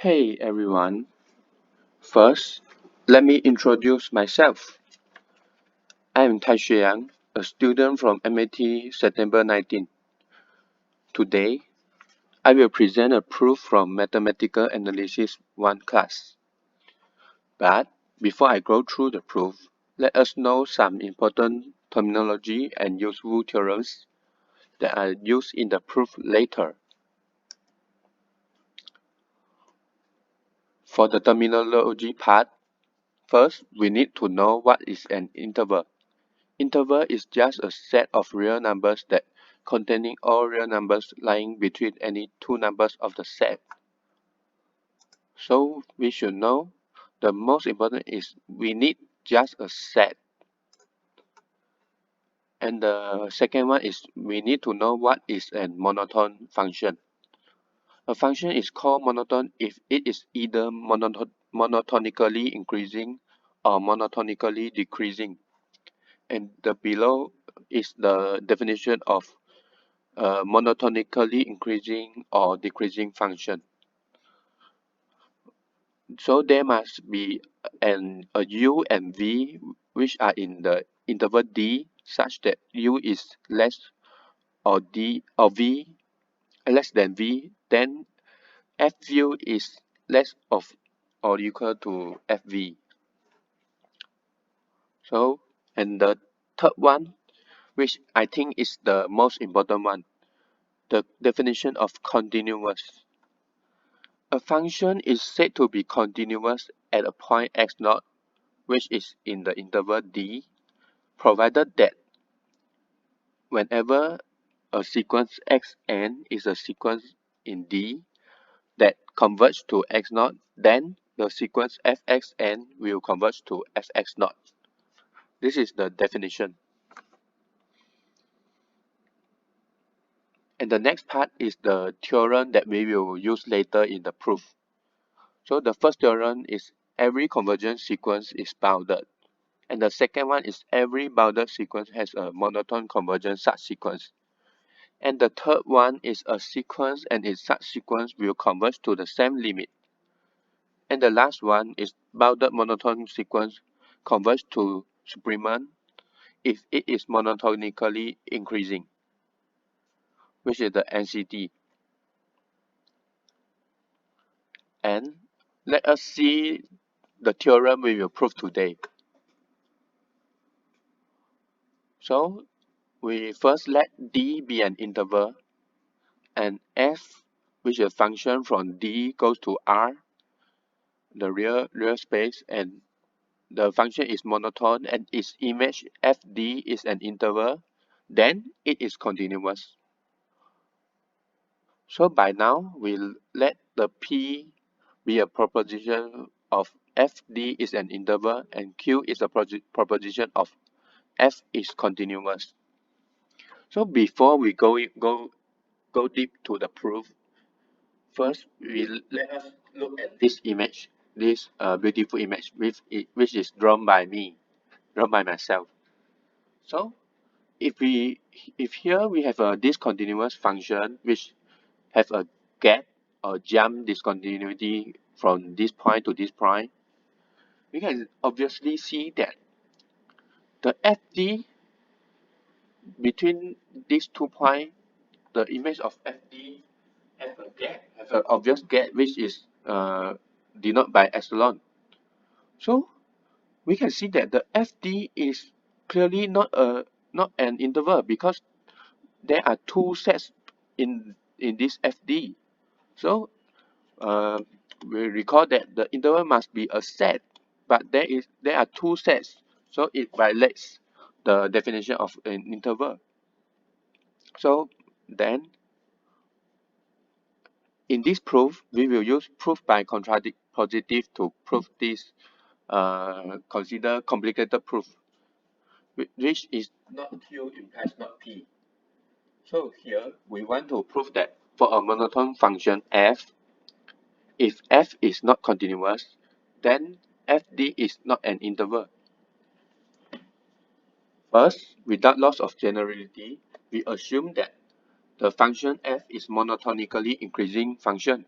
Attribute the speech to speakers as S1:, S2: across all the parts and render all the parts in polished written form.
S1: Hey everyone, first let me introduce myself. I am Thai Xue Yang, a student from MAT September 19. Today, I will present a proof from Mathematical Analysis 1 class. But before I go through the proof, let us know some important terminology and useful theorems that are used in the proof later. For the terminology part, first we need to know what is an interval. Interval is just a set of real numbers that containing all real numbers lying between any two numbers of the set. So we should know the most important is we need just a set. And the second one is we need to know what is a monotone function. A function is called monotone if it is either monotonically increasing or monotonically decreasing. And the below is the definition of monotonically increasing or decreasing function. So there must be a u and v which are in the interval d such that u is less or d or v less than v, then fu is less of or equal to fv. So, and the third one, which I think is the most important one, the definition of continuous. A function is said to be continuous at a point x0, which is in the interval d, provided that whenever a sequence xn is a sequence in d that converges to x0, then the sequence fxn will converge to fx0. This is the definition. And the next part is the theorem that we will use later in the proof. So the first theorem is every convergent sequence is bounded. And the second one is every bounded sequence has a monotone convergent subsequence. And the third one is a sequence and its subsequence will converge to the same limit. And the last one is bounded monotone sequence converge to supremum if it is monotonically increasing, which is the NCT. And let us see the theorem we will prove today. So we first let D be an interval and f, which is a function from D goes to R, the real space, and the function is monotone and its image fd is an interval, then it is continuous. So by now, we'll let the P be a proposition of fd is an interval and Q is a proposition of f is continuous. So before we go deep to the proof, first let us look at this image, this beautiful image which is drawn by me, drawn by myself. So if here we have a discontinuous function which have a gap or jump discontinuity from this point to this point, we can obviously see that the fd between these 2 points, the image of fd have a gap, have an obvious gap which is denoted by epsilon. So we can see that the fd is clearly not an interval because there are two sets in this fd. So we recall that the interval must be a set, but there are two sets, so it violates the definition of an interval. So then in this proof we will use proof by contradiction to prove this consider complicated proof which is not q implies not p. So here we want to prove that for a monotone function f, if f is not continuous, then fd is not an interval. First, without loss of generality, we assume that the function f is monotonically increasing function.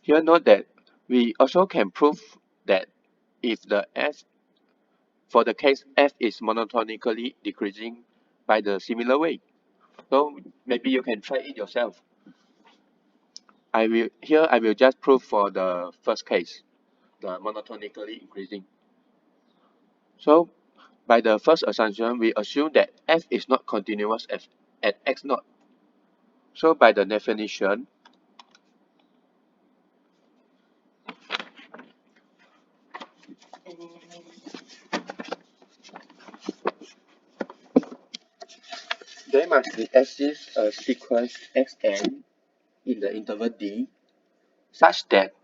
S1: Here note that we also can prove that if the f for the case f is monotonically decreasing by the similar way. So maybe you can try it yourself. I will just prove for the first case, the monotonically increasing. So by the first assumption, we assume that f is not continuous at x naught. So by the definition, there must exist a sequence xn in the interval d such that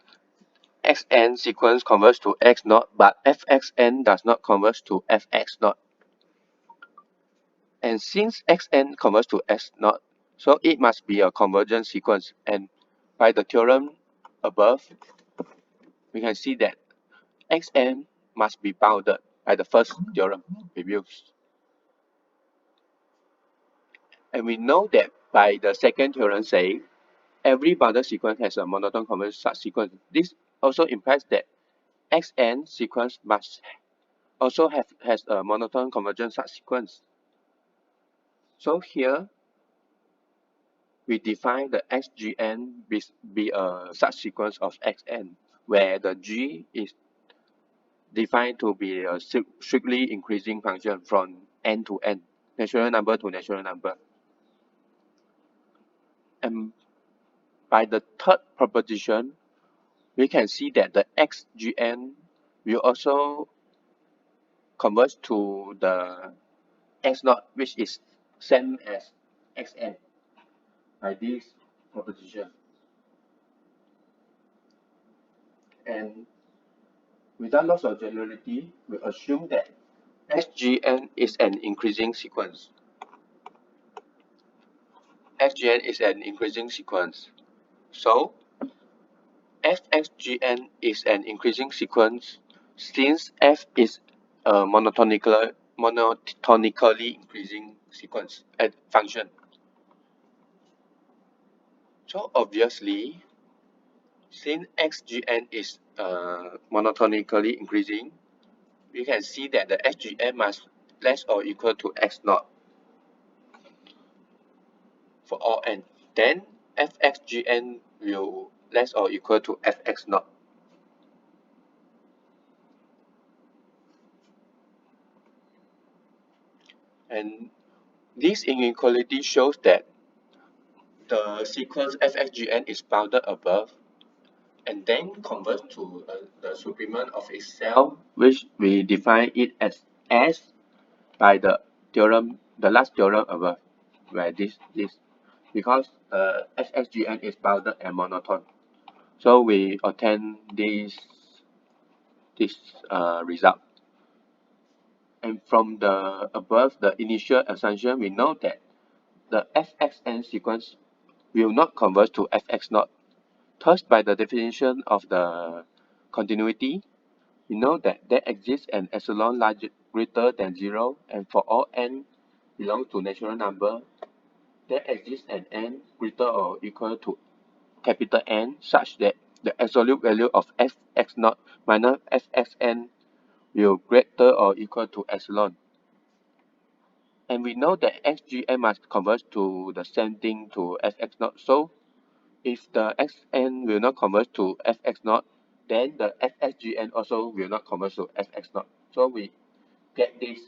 S1: xn sequence converges to x naught, but fxn does not converge to fx naught. And since xn converges to x naught, so it must be a convergent sequence. And by the theorem above, we can see that xn must be bounded by the first theorem we used. And we know that by the second theorem saying every bounded sequence has a monotone convergent subsequence. This also implies that xn sequence must also has a monotone convergent subsequence. So here we define the xgn be a subsequence of xn, where the g is defined to be a strictly increasing function from n to n, natural number to natural number. And by the third proposition, we can see that the xgn will also converge to the x naught, which is same as xn by this proposition. And without loss of generality, we assume that xgn is an increasing sequence. xgn is an increasing sequence. So fxgn is an increasing sequence since f is a monotonically increasing sequence and function. So obviously, since xgn is monotonically increasing, we can see that the xgn must less or equal to x naught for all n. Then fxgn will less or equal to fx naught. And this inequality shows that the sequence fxgn is bounded above and then converts to the supremum of itself, which we define it as S by the theorem, the last theorem above, where this because fxgn is bounded and monotone. So we obtain this result. And from the above, the initial assumption, we know that the fxn sequence will not converge to fx naught. Thus, by the definition of the continuity, we know that there exists an epsilon greater than 0, and for all n belong to natural number, there exists an n greater or equal to capital N such that the absolute value of fx naught minus fxn will greater or equal to epsilon. And we know that xgn must converge to the same thing to fx naught. So if the xn will not converge to fx naught, then the fxgn also will not converge to fx naught. So we get this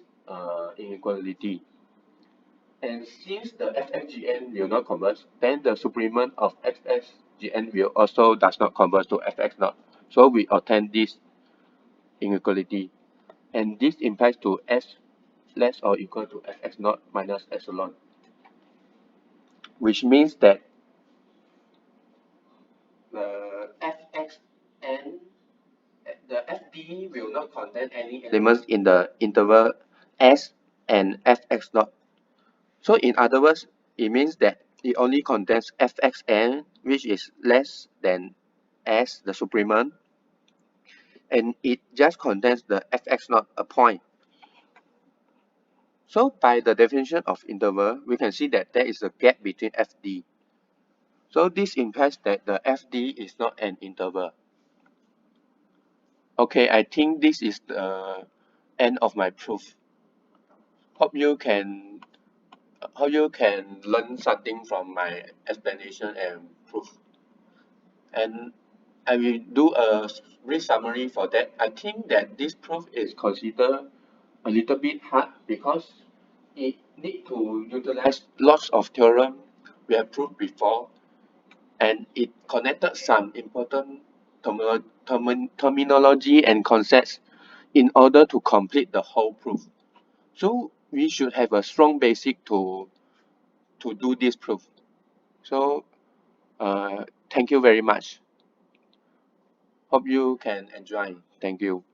S1: inequality. And since the fxgn will not converge, then the supremum of fxgn will also does not converge to fx naught. So we obtain this inequality. And this implies to s less or equal to fx naught minus epsilon, which means that the fxn, the fd will not contain any elements in the interval s and fx naught. So in other words, it means that it only contains fxn, which is less than s, the supremum, and it just contains the fx naught, a point. So by the definition of interval, we can see that there is a gap between fd. So this implies that the FD is not an interval. Okay, I think this is the end of my proof. Hope you can learn something from my explanation and proof. And I will do a brief summary for that. I think that this proof is considered a little bit hard because it need to utilize lots of theorem we have proved before, and it connected some important terminology and concepts in order to complete the whole proof. So we should have a strong basic to do this proof. So thank you very much. Hope you can enjoy. Thank you.